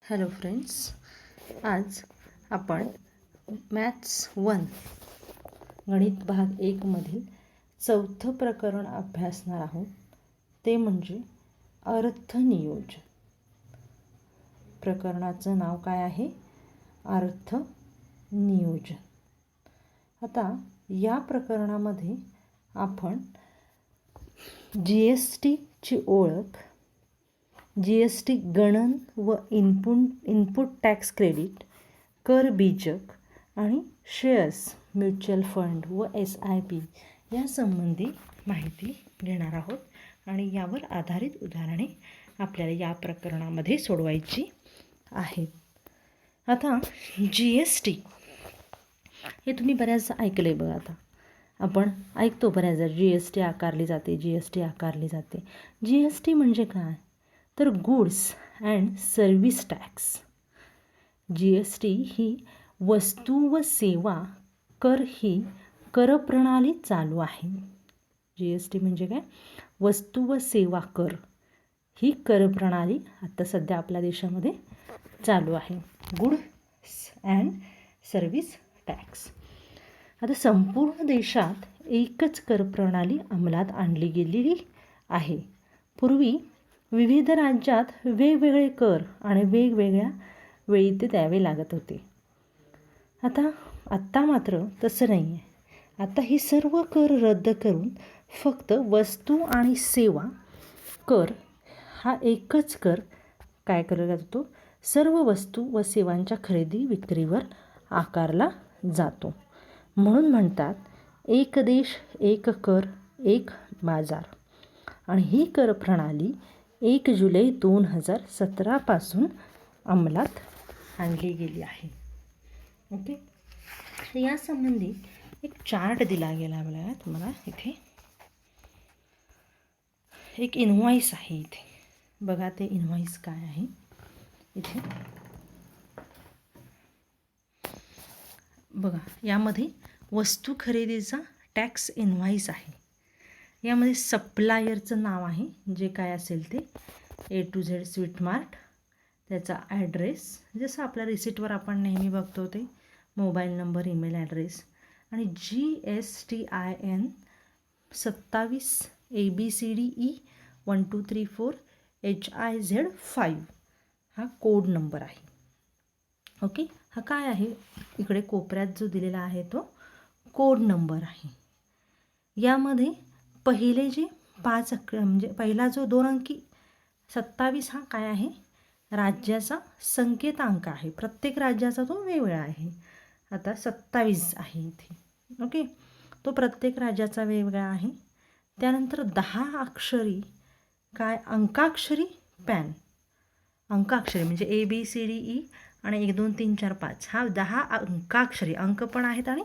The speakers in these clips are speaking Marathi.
हॅलो फ्रेंड्स, आज आपण मॅथ्स 1 गणित भाग 1 मधील चौथं प्रकरण अभ्यासणार आहोत. ते म्हणजे अर्थनियोजन. प्रकरणाचं नाव काय आहे? अर्थनियोजन. आता या प्रकरणामध्ये आपण GSTची ओळख, GST गणन व इनपुट टॅक्स क्रेडिट, कर बीजक आणि शेअर्स, म्युच्युअल फंड व SIP या संबंधी माहिती घेणार आहोत आणि यावर आधारित उदाहरणे आपल्याला या प्रकरणामध्ये सोडवायची आहेत. आता GST हे तुम्ही बऱ्याच ऐकले बघा. आता आपण ऐकतो बऱ्याचदा GST आकारली जाते, GST आकारली जाते. GST म्हणजे काय? तर goods and service tax. GST ही वस्तू व सेवा कर ही करप्रणाली चालू आहे. GST म्हणजे काय? वस्तू व सेवा कर ही करप्रणाली आता सध्या आपल्या देशामध्ये चालू आहे. Goods and service tax. आता संपूर्ण देशात एकच करप्रणाली अंमलात आणली गेलेली आहे. पूर्वी विविध राज्यात वेगवेगळे कर आणि वेगवेगळ्या वेळी ते द्यावे लागत होते. आत्ता मात्र तसं नाही आहे. आता ही सर्व कर रद्द करून फक्त वस्तू आणि सेवा कर हा एकच कर काय केला जातो? सर्व वस्तू व सेवांच्या खरेदी विक्रीवर आकारला जातो. म्हणून म्हणतात एक देश एक कर एक बाजार. आणि ही कर प्रणाली 1 जुलै 2017 पासून अंमलात आणली गेली आहे. ओके, तर यासंबंधी एक चार्ट दिला गेला मला तुम्हाला. इथे एक इनव्हॉइस आहे. इथे बघा ते इनव्हॉइस काय आहे. इथे बघा, यामध्ये वस्तू खरेदीचा टॅक्स इनव्हॉइस आहे. यामध्ये सप्लायरचं नाव आहे, जे काय असेल ते A to Z sweet mart, त्याचा ॲड्रेस जसं आपल्या रिसिटवर आपण नेहमी बघतो ते, मोबाईल नंबर, ईमेल ॲड्रेस आणि GSTIN 27 ABCDE 1234 HIZ5 हा कोड नंबर आहे. ओके, हा काय आहे? इकडे कोपऱ्यात जो दिलेला आहे तो कोड नंबर आहे. यामध्ये पहिले जे 5 म्हणजे पहिला जो 2 अंकी 27 हा काय आहे? राज्याचा संकेतांक आहे. प्रत्येक राज्याचा तो वेगवेगळा आहे. आता 27 आहे इथे. ओके, तो प्रत्येक राज्याचा वेगवेगळा आहे. त्यानंतर 10 अक्षरी काय? अंकाक्षरी पॅन. अंकाक्षरी म्हणजे ABCDE आणि 1 2 3 4 5 हा 10 अंकाक्षरी, अंक पण आहेत आणि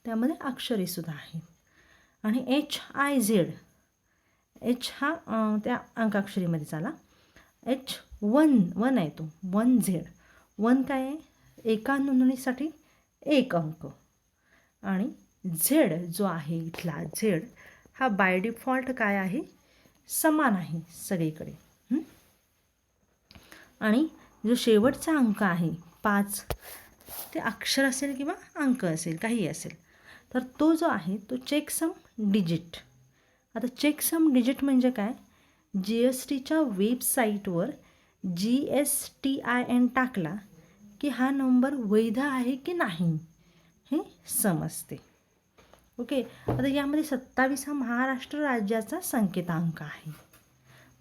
त्यामध्ये अक्षरेसुद्धा आहेत. आणि HIZ, H हा त्या अंकाक्षरीमध्ये चाला. H1 आहे तो 1Z. 1 काय आहे? एका नोंदणीसाठी 1 अंक. आणि Z जो आहे इथला Z हा बाय डिफॉल्ट काय आहे? समान आहे सगळीकडे. आणि जो शेवटचा अंक आहे 5, ते अक्षर असेल किंवा अंक असेल, काही असेल, तर तो जो आहे तो चेकसम डिजिट. आता चेकसम डिजिट म्हणजे काय? GSTच्या वेबसाईटवर GSTIN टाकला की हा नंबर वैध आहे की नाही हे समजते. ओके, आता यामध्ये 27 हा महाराष्ट्र राज्याचा संकेतांक आहे.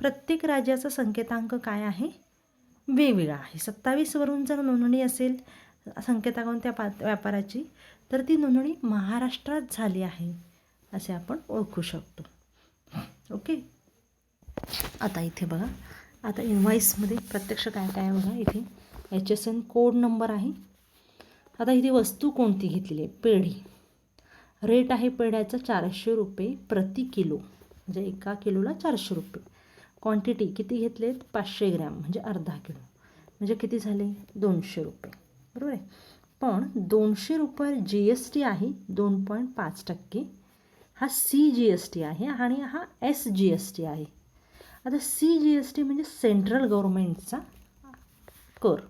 प्रत्येक राज्याचा संकेतांक काय आहे? वेगवेगळा आहे. 27 वरून जर नोंदणी असेल संकेतांक त्या व्यापाराची, तर ती नोंदणी महाराष्ट्रात झाली आहे असे आपण ओळखू शकतो. ओके, आता इथे बघा, आता इनव्हॉइसमध्ये प्रत्यक्ष काय काय बघा. इथे HSN कोड नंबर आहे. आता इथे वस्तू कोणती घेतलेली आहे? पेढी. रेट आहे पेढ्याचा 400 रुपये प्रति किलो, म्हणजे एका किलोला 400 रुपये. क्वांटिटी किती घेतलेत? 500 ग्रॅम म्हणजे अर्धा किलो, म्हणजे किती झाले? 200 रुपये. बरोबर आहे. पण 200 रुपये GST आहे 2.5%. हा CGST आहे आणि हा SGST आहे. आता CGST म्हणजे सेंट्रल गव्हर्नमेंटचा कर.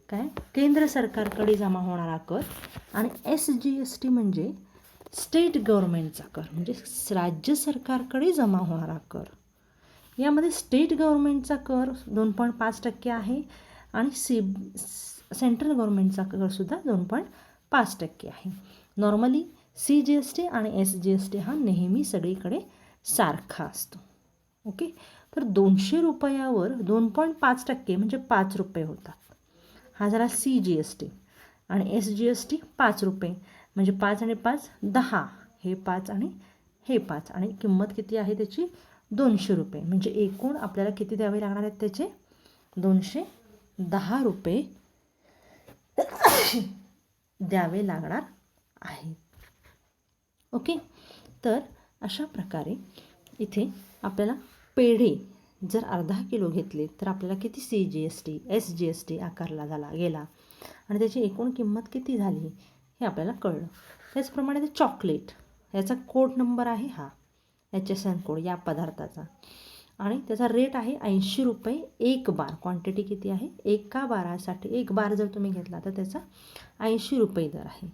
काय केंद्र सरकारकडे जमा होणारा कर आणि SGST म्हणजे स्टेट गव्हर्मेंटचा कर, म्हणजे राज्य सरकारकडे जमा होणारा कर. यामध्ये स्टेट गव्हर्मेंटचा कर 2.5% आहे आणि सेंट्रल गव्हर्मेंटचा करसुद्धा 2.5% आहे. नॉर्मली CGST आणि SGST हा नेहमी सगळीकडे सारखा असतो. ओके, तर 200 रुपयावर 2.5% म्हणजे 5 रुपये होतात. हा झाला CGST आणि SGST 5 रुपये म्हणजे 5 आणि 5 10, हे 5 आणि हे 5 आणि किंमत किती आहे त्याची 200 रुपये. म्हणजे एकूण आपल्याला किती द्यावे लागणार आहेत त्याचे 210 रुपये द्यावे लागणार आहे. ओके, तर अशा प्रकारे इथे आपल्याला पेढे जर अर्धा किलो घेतले तर आपल्याला किती CGST SGST आकारला गेला आणि त्याची एकूण किंमत किती झाली हे आपल्याला कळलं. त्याचप्रमाणे ते चॉकलेट, याचा कोड नंबर आहे हा HSN कोड या पदार्थाचा आणि त्याचा रेट आहे 80 रुपये एक बार. क्वांटिटी किती आहे एका बारासाठी, एक बार जर तुम्ही घेतला तर त्याचा 80 रुपये दर आहे.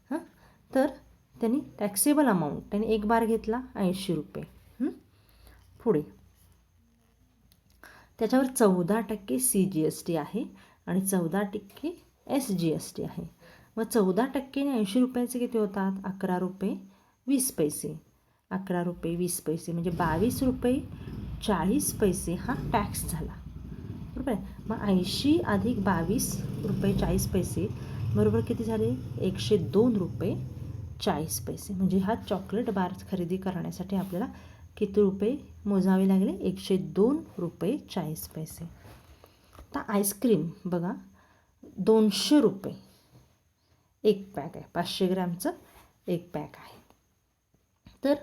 हां, तर त्यांनी टॅक्सेबल अमाऊंट, त्यांनी एक बार घेतला 80 रुपये. पुढे त्याच्यावर 14% CGST आहे आणि 14% SGST आहे. मग 14% 80 रुपयाचे किती होतात 11 रुपये 20 पैसे. 11 रुपये 20 पैसे म्हणजे 22 रुपये 40 पैसे हा टॅक्स झाला. बरोबर आहे. मग 80 अधिक 22 रुपये 40 पैसे बरोबर किती झाले 102 रुपये 40 पैसे. म्हणजे हा चॉकलेट बार खरेदी करण्यासाठी आपल्याला किती रुपये मोजावे लागले 102 रुपये 40 पैसे. आता आईस्क्रीम बघा 200 रुपये एक पॅक आहे, 500 ग्रॅमचं एक पॅक आहे. तर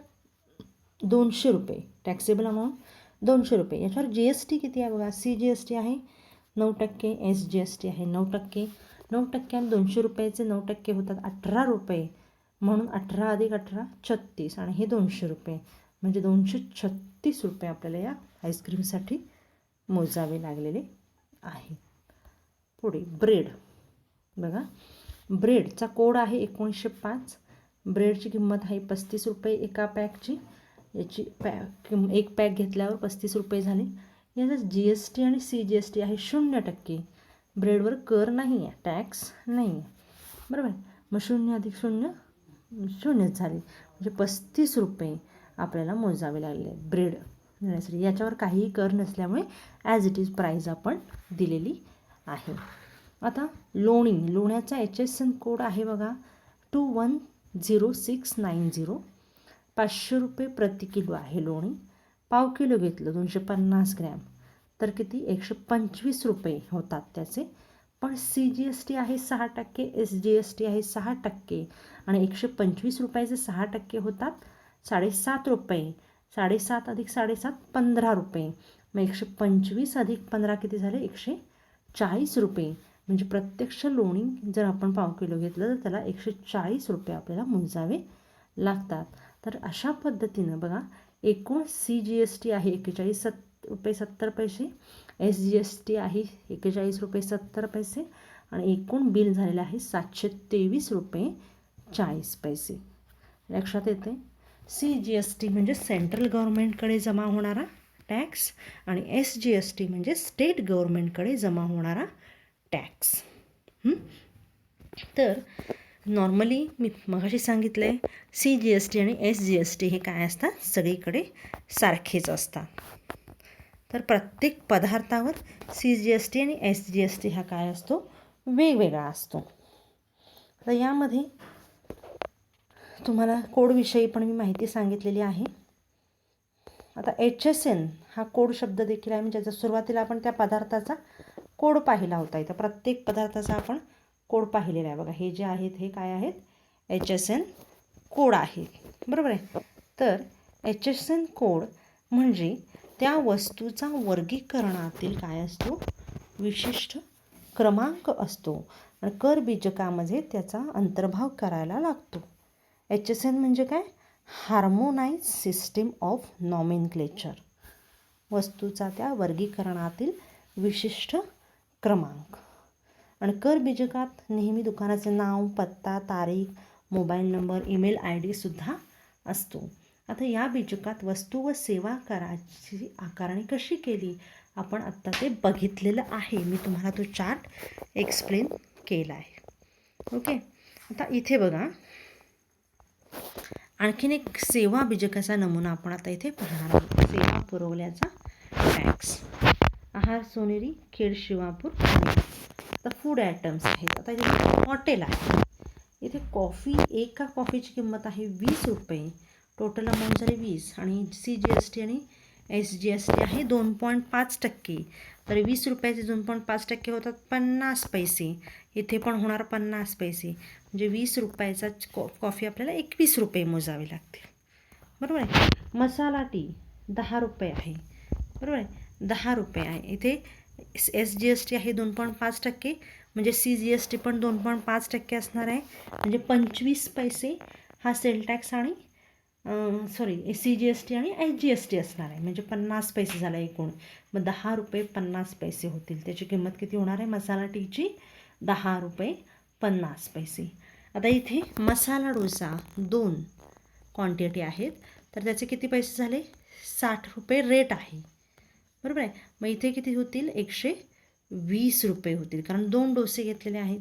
200 रुपये टॅक्सेबल अमाऊंट 200 रुपये. याच्यावर GST किती आहे बघा, CGST आहे 9%, SGST आहे 9%. 9% आणि 200 रुपयाचे 9% होतात 18 रुपये. म्हणून 18 अधिक 18 36 आणि हे 200 रुपये म्हणजे 236 रुपये आपल्याला या आईस्क्रीमसाठी मोजावे लागलेले आहे. पुढे ब्रेड बघा, ब्रेडचा कोड आहे 1905. ब्रेडची किंमत आहे 35 रुपये एका पॅकची. याची एक पॅक घेतल्यावर 35 रुपये झाले. याचा GST आणि CGST आहे 0%. ब्रेडवर कर नाही आहे, टॅक्स नाही आहे. बरोबर आहे. मग 0 अधिक 0 0च झाले म्हणजे 35 रुपये आपल्याला मोजावे लागले ब्रेड घेण्यासाठी. याच्यावर काहीही कर नसल्यामुळे ॲज इट इज प्राईज आपण दिलेली आहे. आता लोण्याचा HSN कोड आहे बघा 210690. 500 रुपये प्रति किलो आहे लोणी. पाव किलो घेतलं 250 ग्रॅम तर किती 125 रुपये होतात त्याचे. पण CGST आहे 6%, SGST आहे 6% आणि 125 रुपयाचे 6% होतात 7.5 रुपये. 7.5 अधिक 7.5 15 रुपये. मग 125 अधिक 15 किती झाले 140 रुपये. म्हणजे प्रत्यक्ष लोणी जर आपण पाव किलो घेतलं तर त्याला 140 रुपये आपल्याला मोजावे लागतात. तर अशा पद्धतीनं बघा एकूण CGST आहे 41 रुपये 70 पैसे, SGST आहे 41 रुपये 70 पैसे आणि एकूण बिल झालेलं आहे 723 रुपये 40 पैसे. लक्षात येते CGST म्हणजे सेंट्रल गव्हर्मेंटकडे जमा होणारा टॅक्स आणि SGST म्हणजे स्टेट गव्हर्मेंटकडे जमा होणारा टॅक्स. तर नॉर्मली मी मगाशी सांगितलं आहे CGST आणि SGST हे काय असतात सगळीकडे सारखेच असतात. तर प्रत्येक पदार्थावर CGST आणि SGST हा काय असतो वेगवेगळा असतो. तर यामध्ये तुम्हाला कोडविषयी पण मी माहिती सांगितलेली आहे. आता HSN हा कोड शब्द देखील आहे, म्हणजे सुरुवातीला आपण त्या पदार्थाचा कोड पाहिला होता. इथं प्रत्येक पदार्थाचा आपण कोड पाहिलेला आहे बघा. हे जे आहेत हे काय आहेत HSN कोड आहे. बरोबर आहे. तर HSN कोड म्हणजे त्या वस्तूचा वर्गीकरणातील काय असतो विशिष्ट क्रमांक असतो आणि कर बीजकामध्ये त्याचा अंतर्भाव करायला लागतो. HSN म्हणजे काय हार्मोनाइज सिस्टीम ऑफ नॉमेनक्लेचर. वस्तूचा त्या वर्गीकरणातील विशिष्ट क्रमांक. आणि कर बीजकात नेहमी दुकानाचे नाव, पत्ता, तारीख, मोबाईल नंबर, ईमेल ID सुद्धा असतो. आता या बीजकात वस्तू व सेवा कराची आकारणी कशी केली आपण आत्ता ते बघितलेलं आहे. मी तुम्हाला तो चार्ट एक्सप्लेन केला आहे. ओके. आता इथे बघा आणखीन एक सेवा बीजकाचा नमुना आपण आता इथे पाहणार आहोत. सेवा पुरवल्याचा टॅक्स. आहार सोनेरी, खेड शिवापूर. आता फूड आयटम्स आहेत. आता इथे हॉटेल आहे. इथे कॉफी, एका कॉफीची किंमत आहे 20 रुपये. टोटल अमाऊंट झाली 20 आणि CGST आणि SGST आहे 2.5%. तर 20 रुपयाचे 2.5% होतात 50 पैसे. इथे पण होणार 50 पैसे. म्हणजे 20 रुपयाचा कॉफी आपल्याला 21 रुपये मोजावे लागतील. बरोबर आहे. मसाला टी 10 रुपये आहे. बरोबर आहे. 10 रुपये आहे. इथे SGST आहे 2.5%. म्हणजे CGST पण 2.5% असणार आहे. म्हणजे 25 पैसे हा सेल टॅक्स आणि CGST आणि SGST असणार आहे. म्हणजे 50 पैसे झाला एकूण. मग 10 रुपये 50 पैसे होतील. त्याची किंमत किती होणार आहे मसाला टीची? 10 रुपये 50 पैसे. आता इथे मसाला डोसा 2 क्वांटिटी आहेत. तर त्याचे किती पैसे झाले? 60 रुपये रेट आहे. बरोबर आहे. मग इथे किती होतील? 120 रुपये होतील. कारण 2 डोसे घेतलेले आहेत.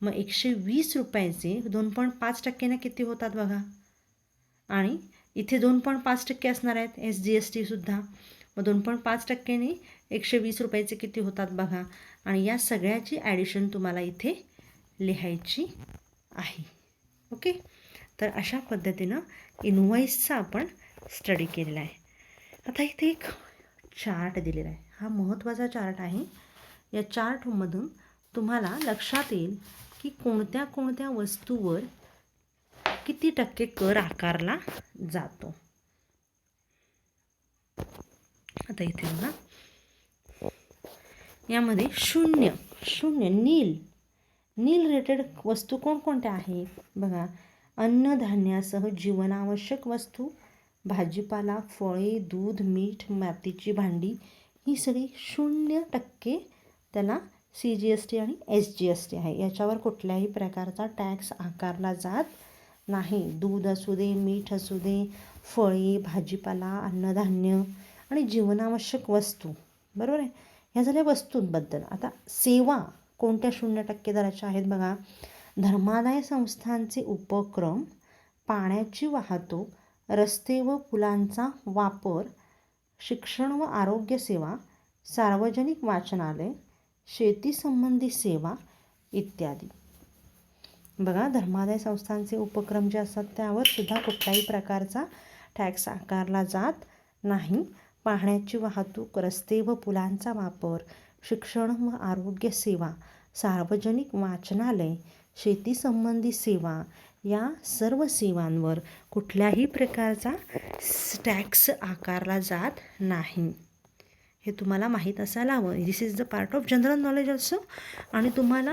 मग 120 रुपयाचे 2.5%ने किती होतात बघा. आणि इथे 2.5% असणार आहेत SGST सुद्धा. मग 2.5%ने 120 रुपयाचे किती होतात बघा. आणि या सगळ्याची ॲडिशन तुम्हाला इथे लिहायची आहे. ओके. तर अशा पद्धतीनं इनव्हॉइसचा आपण स्टडी केलेला आहे. आता इथे एक चार्ट दिलेला आहे. हा महत्त्वाचा चार्ट आहे. या चार्टमधून तुम्हाला लक्षात येईल की कोणत्या कोणत्या वस्तूवर किती टक्के कर आकारला जातो. आता इथे बघा यामध्ये शून्य नील रेटेड वस्तू कोणकोणत्या आहेत बघा. अन्नधान्यासह जीवनावश्यक वस्तू, भाजीपाला, फळे, दूध, मीठ, मातीची भांडी ही सगळी 0% त्याला CGST आणि SGST आहे. याच्यावर कुठल्याही प्रकारचा टॅक्स आकारला जात नाही. दूध असू दे, मीठ असू दे, फळे, भाजीपाला, अन्नधान्य आणि जीवनावश्यक वस्तू. बरोबर आहे. ह्या झाल्या वस्तूंबद्दल. आता सेवा कोणत्या 0% दराच्या आहेत बघा. धर्मादाय संस्थांचे उपक्रम, पाण्याची वाहतूक, रस्ते व पुलांचा वापर, शिक्षण व आरोग्य सेवा, सार्वजनिक वाचनालय, शेती संबंधी सेवा इत्यादी. बघा धर्मादाय संस्थांचे उपक्रम जे असतात त्यावर सुद्धा कुठल्याही प्रकारचा टॅक्स आकारला जात नाही. पाण्याची वाहतूक, रस्ते व पुलांचा वापर, शिक्षण व आरोग्य सेवा, सार्वजनिक वाचनालय, शेती संबंधी सेवा या सर्व सेवांवर कुठल्याही प्रकारचा टॅक्स आकारला जात नाही. हे तुम्हाला माहीत असायला हवं. This is the part of general knowledge also. आणि तुम्हाला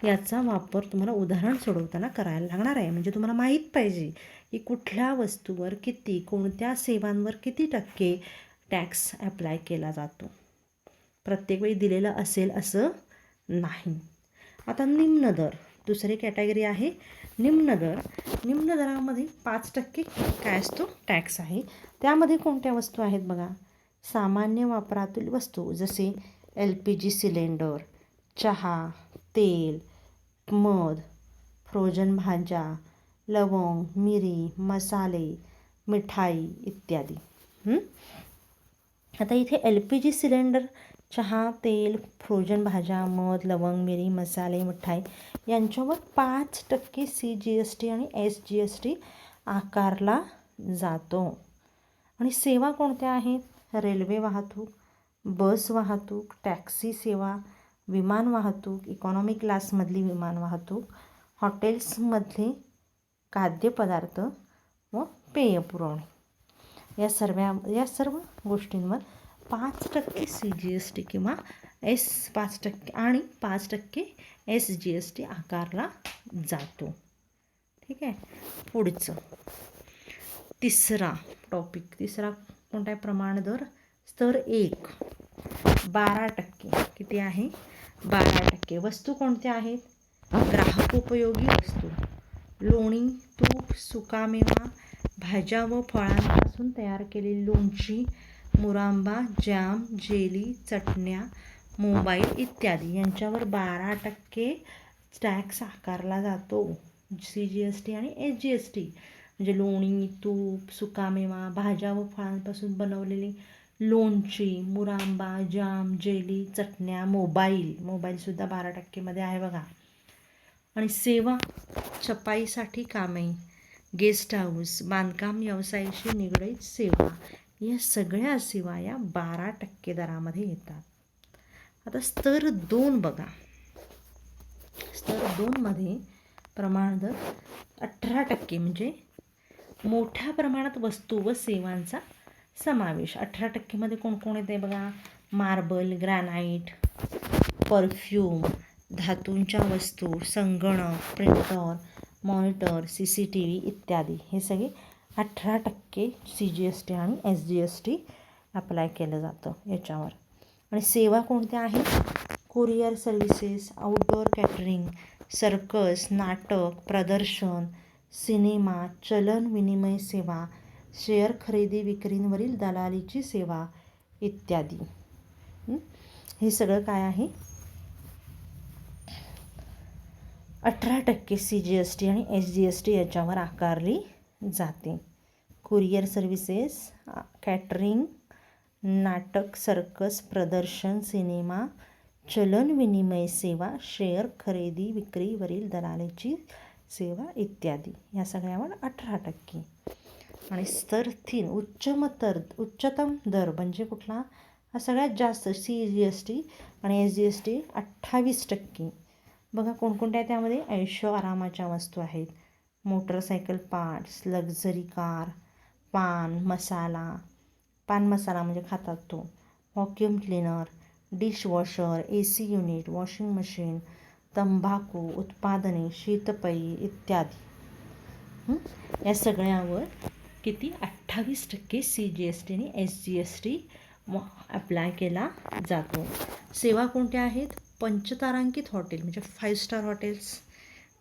याचा वापर तुम्हाला उदाहरण सोडवताना करायला लागणार आहे. म्हणजे तुम्हाला माहीत पाहिजे की कुठल्या वस्तूवर किती, कोणत्या सेवांवर किती टक्के टॅक्स ॲप्लाय केला जातो. प्रत्येक वेळी दिलेलं असेल असं नाही. आता निम्न दर दुसरी कॅटेगरी आहे. निम्न दरामध्ये 5% काय असतो टॅक्स आहे. त्यामध्ये कोणत्या वस्तू आहेत बघा. सामान्य वापरातील वस्तू जसे LPG सिलेंडर, चहा, तेल, मध, फ्रोजन भाज्या, लवंग, मिरी, मसाले, मिठाई इत्यादी. आता इथे LPG सिलेंडर, चहा, तेल, फ्रोजन भाज्या, मध, लवंग, मिरी, मसाले, मिठाई यांच्यावर 5% CGST आणि SGST आकारला जातो. आणि सेवा कोणत्या आहेत. रेल्वे वाहतूक, बस वाहतूक, टॅक्सी सेवा, विमान वाहतूक, इकॉनॉमी क्लासमधली विमान वाहतूक, हॉटेल्समधले खाद्यपदार्थ व पेय पुरवणे. या सर्व गोष्टींवर 5% CGST किंवा 5% आणि 5% SGST आकारला जातो. ठीक आहे. पुढचं तिसरा कोणता आहे. प्रमाण दर स्तर 1 12% किती आहे 12%. वस्तू कोणत्या आहेत? ग्राहकोपयोगी वस्तू, लोणी, तूप, सुकामेवा, भाज्या व फळांपासून तयार केलेली लोणची, मुरांबा, जॅम, जेली, चटण्या, मोबाईल इत्यादी यांच्यावर 12% टॅक्स आकारला जातो. CGST आणि SGST म्हणजे लोणी, तूप, सुकामेवा, भाज्या व फळांपासून बनवलेली लोणची, मुरांबा, जाम, जेली, चटण्या, मोबाईलसुद्धा 12%मध्ये आहे बघा. आणि सेवा, छपाईसाठी कामे, गेस्ट हाऊस, बांधकाम व्यवसायाशी निगडीत सेवा, या सगळ्या सेवा या 12% दरामध्ये येतात. आता स्तर 2 बघा. स्तर 2मध्ये प्रमाण दर 18% म्हणजे मोठ्या प्रमाणात वस्तू व सेवांचा समावेश. 18%मध्ये कोण येते बघा? मार्बल, ग्रॅनाईट, परफ्यूम, धातूंच्या वस्तू, संगणक, प्रिंटर, मॉनिटर, CCTV इत्यादी. हे सगळे 18% CGST आणि SGST अप्लाय केलं जातं याच्यावर. आणि सेवा कोणत्या आहेत? Courier services, outdoor catering, circus, नाटक, प्रदर्शन, सिनेमा, चलन विनिमय सेवा, शेअर खरेदी विक्रीवरील दलालीची सेवा इत्यादी. हे सगळं काय आहे? 18% CGST आणि SGST याच्यावर आकारली जाते. कुरिअर सर्व्हिसेस, कॅटरिंग, नाटक, सर्कस, प्रदर्शन, सिनेमा, चलन विनिमय सेवा, शेअर खरेदी विक्रीवरील दलालीची सेवा इत्यादी. या सगळ्यावर 18%. आणि स्तर 3 उच्चतम दर म्हणजे कुठला? हा सगळ्यात जास्त CGST आणि SGST 28%. बघा कोणकोणत्या त्यामध्ये? ऐशो आरामाच्या वस्तू आहेत, मोटरसायकल पार्ट्स, लक्झरी कार, पान मसाला म्हणजे खातात तो, vacuum cleaner, dishwasher, AC unit, washing machine, तंबाखू उत्पादने, शीतपेये इत्यादी. या सगळ्यावर किती? 28% CGST आणि SGST अप्लाय केला जातो. सेवा कोणत्या आहेत? पंचतारांकित हॉटेल म्हणजे 5 स्टार हॉटेल्स,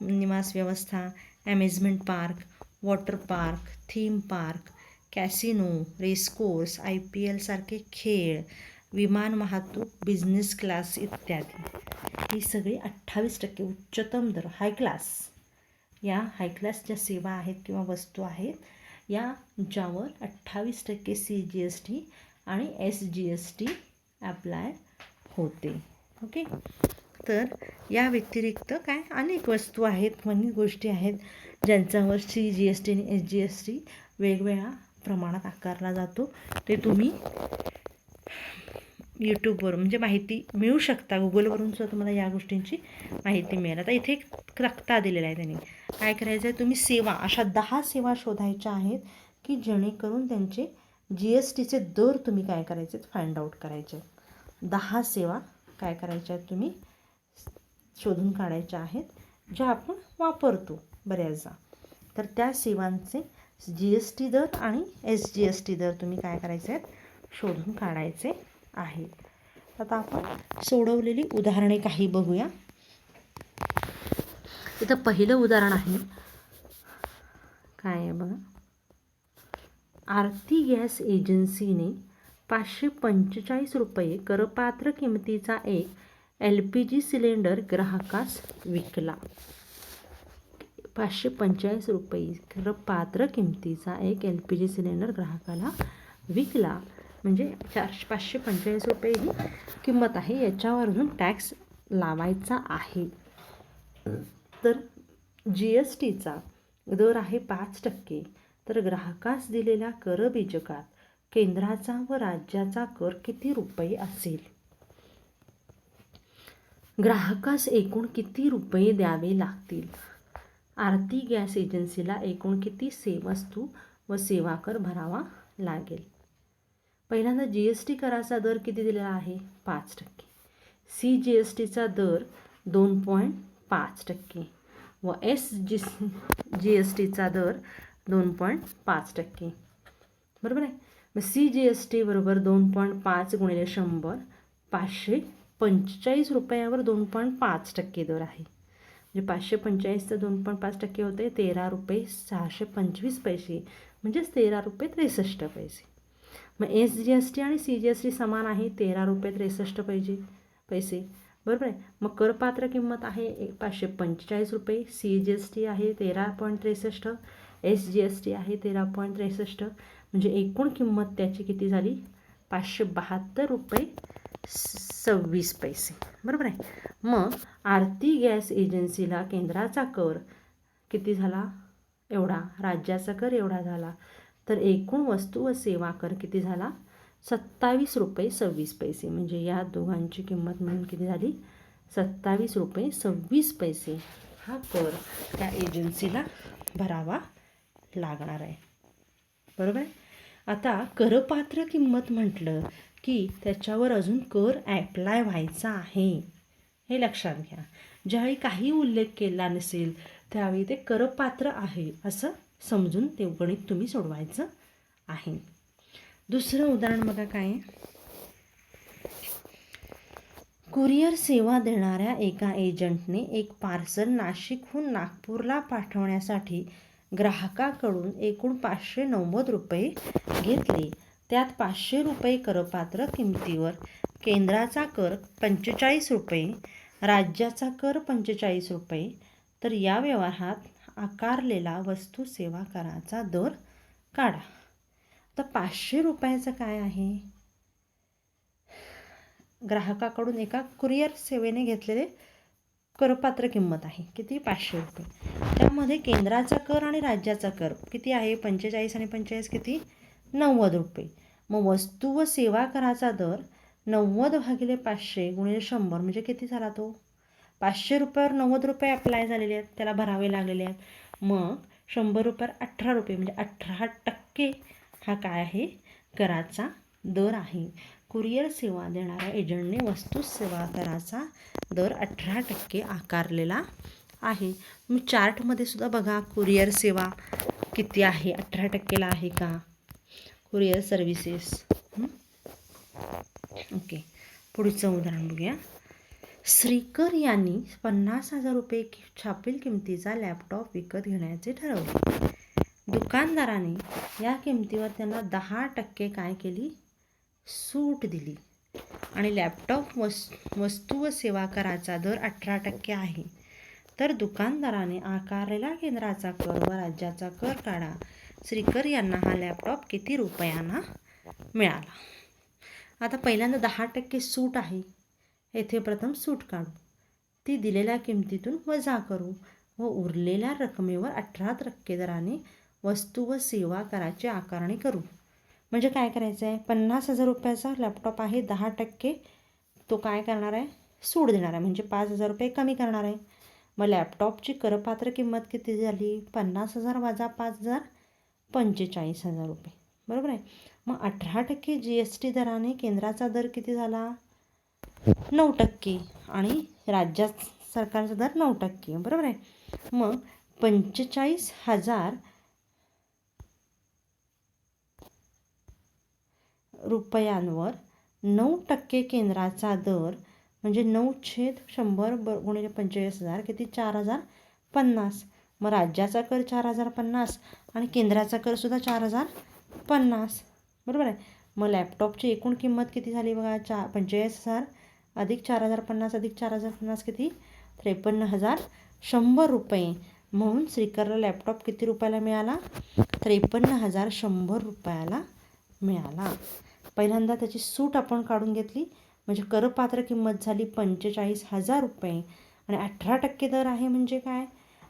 निवास व्यवस्था, amusement park, water park, theme park, casino, racecourse, IPL सारखे खेळ, विमान वाहतूक, बिझनेस क्लास इत्यादी. ही सगळी 28% उच्चतम दर, हाय क्लास. या हाय क्लास ज्या सेवा आहेत किंवा वस्तू आहेत या ज्यावर 28% CGST आणि SGST अप्लाय होते. ओके. तर या व्यतिरिक्त काय अनेक वस्तू आहेत, अनेक गोष्टी आहेत ज्यांच्यावर CGST आणि SGST वेगवेगळ्या प्रमाणात आकारला जातो. ते तुम्ही यूट्यूबवर म्हणजे माहिती मिळू शकता. गुगलवरून सुद्धा तुम्हाला या गोष्टींची माहिती मिळेल. आता इथे एक तक्ता दिलेला आहे त्यांनी. काय करायचं आहे? तुम्ही सेवा, अशा 10 सेवा शोधायच्या आहेत की जेणेकरून त्यांचे GSTचे दर तुम्ही काय करायचे फाइंड आउट करायचे. 10 सेवा काय करायच्या आहेत तुम्ही शोधून काढायच्या आहेत ज्या आपण वापरतो बऱ्याचदा. तर त्या सेवांचे GST दर आणि SGST दर तुम्ही काय करायचे आहेत? शोधून काढायचे आहेत. आता आपण सोडवलेली उदाहरणे काही बघूया. इथं पहिलं उदाहरण आहे, काय आहे बघा. आरती गॅस एजन्सीने 545 रुपये करपात्र किमतीचा एक LPG सिलेंडर ग्राहकास विकला. 545 रुपये करपात्र किमतीचा एक LPG सिलेंडर ग्राहकाला विकला. म्हणजे 545 रुपये ही किंमत आहे, याच्यावरून टॅक्स लावायचा आहे. तर GSTचा दर आहे 5%. तर ग्राहकास दिलेल्या करबीजकात केंद्राचा व राज्याचा कर किती रुपये असेल? ग्राहकास एकूण किती रुपये द्यावे लागतील? आरती गॅस एजन्सीला एकूण किती वस्तू व सेवा कर भरावा लागेल? पहिल्यांदा GST कराचा दर किती दिलेला आहे? 5%. CGSTचा दर 2.5% व SGSTचा दर 2.5%. बरोबर आहे. मग CGST बरोबर 2.5 गुणिले 100, 500 45 रुपयावर 2.5% दर आहे. म्हणजे 545 तर 2.5% होते 13 रुपये 625 पैसे, म्हणजेच 13 रुपये 63 पैसे. मग SGST आणि CGST समान आहे, 13 रुपये 63 पैसे, बरोबर आहे. मग करपात्र किंमत आहे 545 रुपये, CGST आहे 13.63, SGST आहे 13.63, म्हणजे एकूण किंमत त्याची किती झाली 572 रुपये 26 पैसे, बरोबर आहे. मग आरती गॅस एजन्सीला केंद्राचा कर किती झाला एवढा, राज्याचा कर एवढा झाला, तर एकूण वस्तू व सेवा कर किती झाला 27 रुपये 26 पैसे. म्हणजे या दोघांची किंमत मिळून किती झाली 27 रुपये 26 पैसे हा कर त्या एजन्सीला भरावा लागणार आहे, बरोबर आहे. आता करपात्र किंमत म्हटलं की त्याच्यावर अजून कर ॲप्लाय व्हायचा आहे, हे लक्षात घ्या. ज्यावेळी काही उल्लेख केला नसेल त्यावेळी ते करपात्र आहे असं समजून ते गणित तुम्ही सोडवायचं आहे. दुसरं उदाहरण बघा काय, कुरिअर सेवा देणाऱ्या एका एजंटने एक पार्सल नाशिकहून नागपूरला पाठवण्यासाठी ग्राहकाकडून एकूण 590 रुपये घेतले. त्यात 500 रुपये करपात्र किमतीवर केंद्राचा कर 45 रुपये, राज्याचा कर 45 रुपये, तर या व्यवहारात आकारलेला वस्तू सेवा कराचा दर काढा. तर 500 रुपयाचं काय आहे, ग्राहकाकडून एका कुरिअर सेवेने घेतलेले करपात्र किंमत आहे किती 500 रुपये. त्यामध्ये केंद्राचा कर आणि राज्याचा कर किती आहे 45 आणि 45 किती 90 रुपये. मग वस्तू व सेवा कराचा दर 90 भागिले 500 गुणिले 100 म्हणजे किती झाला तो 500 रुपयावर 90 रुपये अप्लाय झालेले आहेत, त्याला भरावे लागलेले आहेत. मग 100 रुपयावर 18 रुपये म्हणजे 18% हा काय आहे कराचा दर आहे. कुरिअर सेवा देणाऱ्या एजंटने वस्तू सेवा कराचा दर 18% आकारलेला आहे. मी चार्टमध्ये सुद्धा बघा कुरिअर सेवा किती आहे 18%ला आहे का कुरिअर सर्व्हिसेस. ओके, पुढचं उदाहरण बघूया. श्रीकर यांनी 50,000 रुपये छापील किमतीचा लॅपटॉप विकत घेण्याचे ठरवले. दुकानदाराने या किमतीवर त्यांना 10% काय केली सूट दिली आणि लॅपटॉप वस्तू व सेवा कराचा दर 18% आहे. तर दुकानदाराने आकारलेला केंद्राचा कर व राज्याचा कर काढा. श्रीकर यांना हा लॅपटॉप किती रुपयांना मिळाला. आता पहिल्यांदा 10% सूट आहे, येथे प्रथम सूट काढू, ती दिलेल्या किमतीतून वजा करू व उरलेल्या रकमेवर 18% दराने वस्तू व सेवा कराची आकारणी करू. म्हणजे काय करायचं आहे 50,000 रुपयाचा लॅपटॉप आहे, 10% तो काय करणार आहे सूट देणार आहे, म्हणजे 5,000 रुपये कमी करणार आहे. मग लॅपटॉपची करपात्र किंमत किती झाली 50,000 वजा 5,000 45,000 रुपये, बरोबर आहे. मग 18% GST दराने केंद्राचा दर किती झाला 9% आणि राज्यात सरकारचा दर 9%, बरोबर आहे. मग 45,000 रुपयांवर 9% केंद्राचा दर म्हणजे 9/100 गुणिले 45,000 किती 4,050. मग राज्याचा कर 4,050 आणि केंद्राचा कर सुद्धा 4,050, बरोबर आहे. मग लॅपटॉपची एकूण किंमत किती झाली बघा 45,000 अधिक 4,050 अधिक 4,050 किती 53,100 रुपये. म्हणून श्रीकरला लॅपटॉप किती रुपयाला मिळाला 53,100 रुपयाला मिळाला. पहिल्यांदा त्याची सूट आपण काढून घेतली म्हणजे करपात्र किंमत झाली 45,000 रुपये आणि 18% दर आहे म्हणजे काय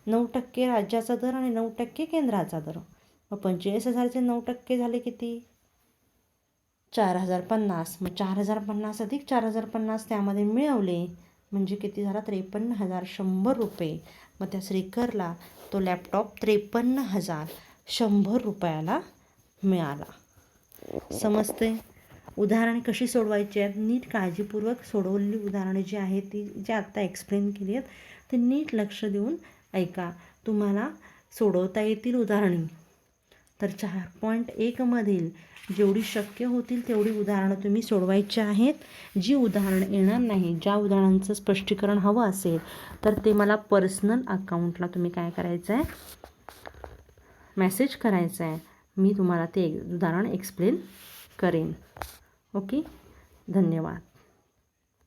9% राज्याचा दर आणि 9% केंद्राचा दर. मग 45,000चे 9% झाले किती 4,050. मग 4,050 अधिक 4,050 त्यामध्ये मिळवले म्हणजे किती झाला 53,100 रुपये. मग त्या श्रीकरला तो लॅपटॉप 53,100 रुपयाला मिळाला. समजते. उदाहरणे कशी सोडवायची आहेत नीट काळजीपूर्वक सोडवलेली उदाहरणे जी आहेत ती जी आत्ता एक्सप्लेन केली आहेत ते नीट लक्ष देऊन ऐका, तुम्हाला सोडवता येतील उदाहरणे. तर 4.1 मधील जेवढी शक्य होतील तेवढी उदाहरणं तुम्ही सोडवायची आहेत. जी उदाहरणं येणार नाही, ज्या उदाहरणांचं स्पष्टीकरण हवं असेल तर ते मला पर्सनल अकाउंटला तुम्ही काय करायचं आहे, मेसेज करायचा आहे. मी तुम्हाला ते उदाहरण एक्सप्लेन करेन. ओके, धन्यवाद.